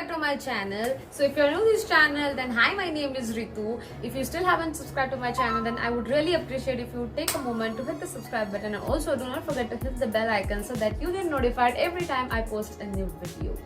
back to my channel. So if you're new to this channel, then hi, my name is Ritu. If you still haven't subscribed to my channel, then I would really appreciate if you take a moment to hit the subscribe button, and also do not forget to hit the bell icon so that you get notified every time I post a new video.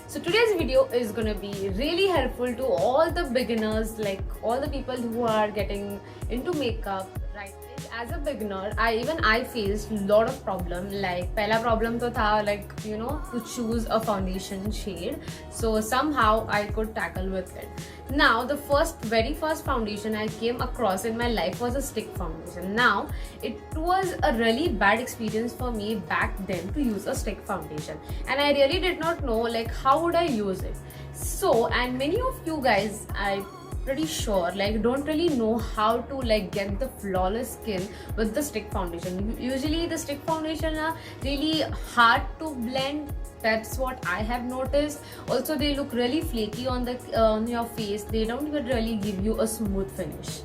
So today's video is gonna be really helpful to all the beginners, like all the people who are getting into makeup, right? As a beginner, I faced a lot of problem. Like पहला problem तो था, like you know, to choose a foundation shade. So somehow I could tackle with it. Now the very first foundation I came across in my life was a stick foundation. Now it was a really bad experience for me back then to use a stick foundation, and I really did not know like how would I use it. So, and many of you guys, I pretty sure like don't really know how to like get the flawless skin with the stick foundation. Usually the stick foundation are really hard to blend. That's what I have noticed. Also they look really flaky on the on your face. They don't even really give you a smooth finish.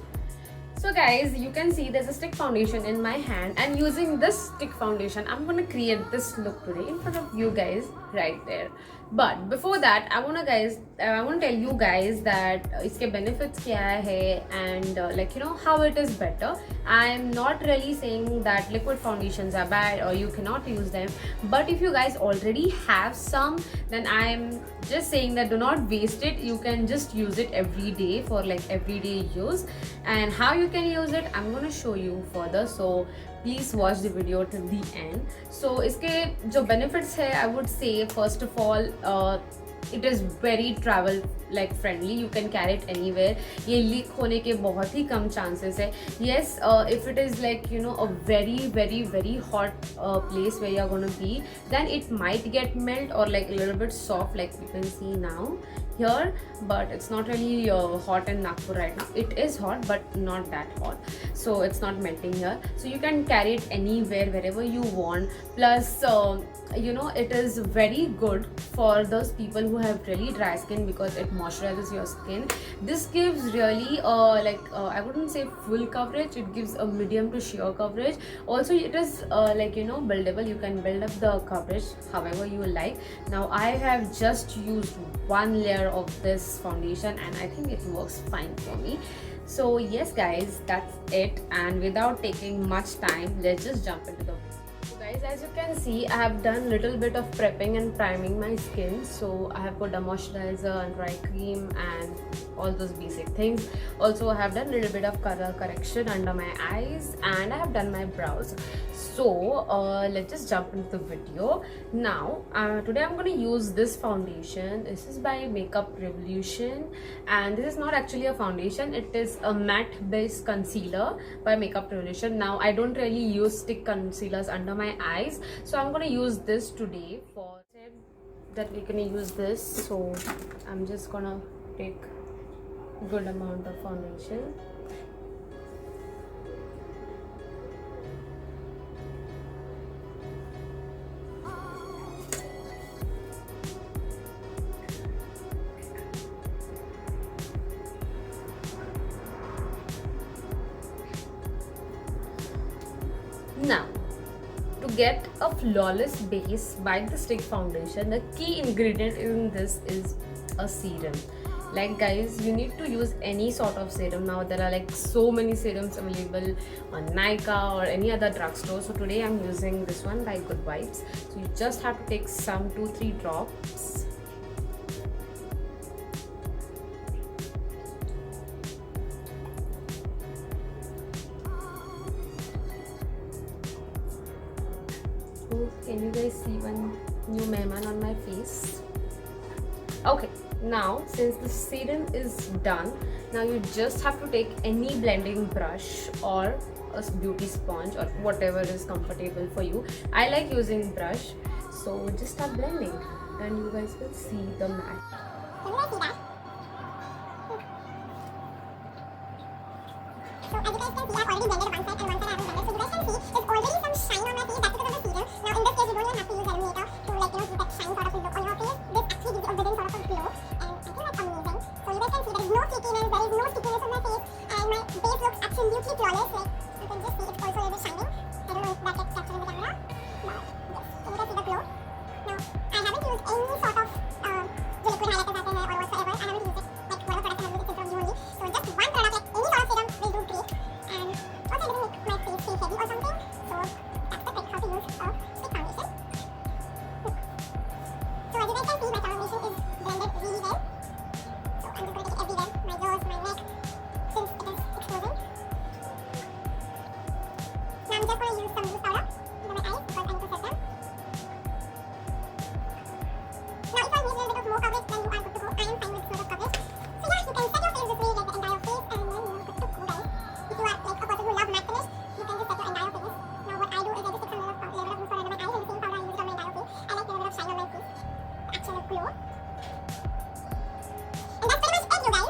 So guys, you can see there's a stick foundation in my hand, and using this stick foundation I'm gonna create this look today in front of you guys right there. But before that, I want to tell you guys that iske benefits kya hai, and like you know how it is better. I'm not really saying that liquid foundations are bad or you cannot use them, but if you guys already have some, then I'm just saying that do not waste it. You can just use it every day for like everyday use, and how you can use it I'm going to show you further. So please watch the video till the end. So iske jo benefits hai, I would say first of all, it is very travel like friendly. You can carry it anywhere. ये leak होने के बहुत ही कम chances है. Yes, if it is like you know a very hot place where you're gonna be, then it might get melt or like a little bit soft, like you can see now here. But it's not really hot in Nagpur right now. It is hot but not that hot, so it's not melting here. So you can carry it anywhere, wherever you want. Plus you know, it is very good for those people who have really dry skin because it moisturizes your skin. This gives really I wouldn't say full coverage, it gives a medium to sheer coverage. Also it is like you know buildable. You can build up the coverage however you like. Now I have just used one layer of this foundation and I think it works fine for me. So yes guys, that's it, and without taking much time, let's just jump into the video. Guys, as you can see, I have done little bit of prepping and priming my skin. So I have put a moisturizer and dry cream and all those basic things. Also I have done little bit of color correction under my eyes, and I have done my brows. So let's just jump into the video now. Today I'm going to use this foundation. This is by Makeup Revolution, and this is not actually a foundation, it is a matte based concealer by Makeup Revolution. Now I don't really use stick concealers under my eyes, so I'm going to use this today. For that we're going to use this, so I'm just gonna take a good amount of foundation. Now, to get a flawless base by the stick foundation, the key ingredient in this is a serum. Like guys, you need to use any sort of serum. Now there are like so many serums available on Nykaa or any other drugstore. So today I'm using this one by Good Vibes. So you just have to take some 2-3 drops. Can you guys see one new mehman on my face? Okay, now since the serum is done, now you just have to take any blending brush or a beauty sponge or whatever is comfortable for you. I like using brush, so just start blending and you guys will see the matte. Can you guys see that? So as you guys can see, I've already blended one side and one side I haven't blended. So you guys can see there's already some shine on my face. That's because of the serum. Now in this case, you don't even have to use laminator to like you know give that shine sort of look on your face. This actually gives you a within sort of a glow, and I think that's amazing. So you guys can see there is no flakiness, there is no stickiness on my face, and my base looks absolutely flawless. Like you can just see it's also a little shining. I don't know if that gets captured in the camera, but yes, can you guys see the glow? Now I haven't used any sort of liquid highlighter I'm just going to use some loose powder under my eyes because I need to set them. Now, if I need a little bit of more coverage, then you are good to go. I am fine with sort of coverage. So yeah, you can set your face this way, like the entire face, and then you're good to go, guys. If you are like a person who loves matte finish, you can just set your entire face. Now, what I do is I just take some level of loose powder under my eyes, and the same powder I use it on my entire face. I like a little bit of shine on my face, the actual glow. And that's pretty much it, you guys.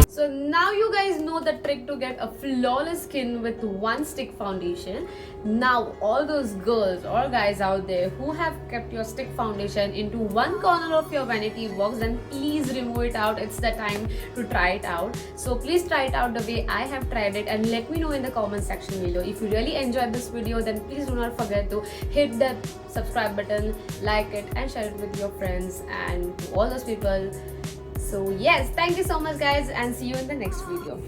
So now you guys know the trick to get a flawless skin with one stick foundation. Now all those girls or guys out there who have kept your stick foundation into one corner of your vanity box, then please remove it out. It's the time to try it out. So please try it out the way I have tried it and let me know in the comment section below. If you really enjoyed this video, then please do not forget to hit the subscribe button, like it and share it with your friends and to all those people. So yes, thank you so much guys, and see you in the next video.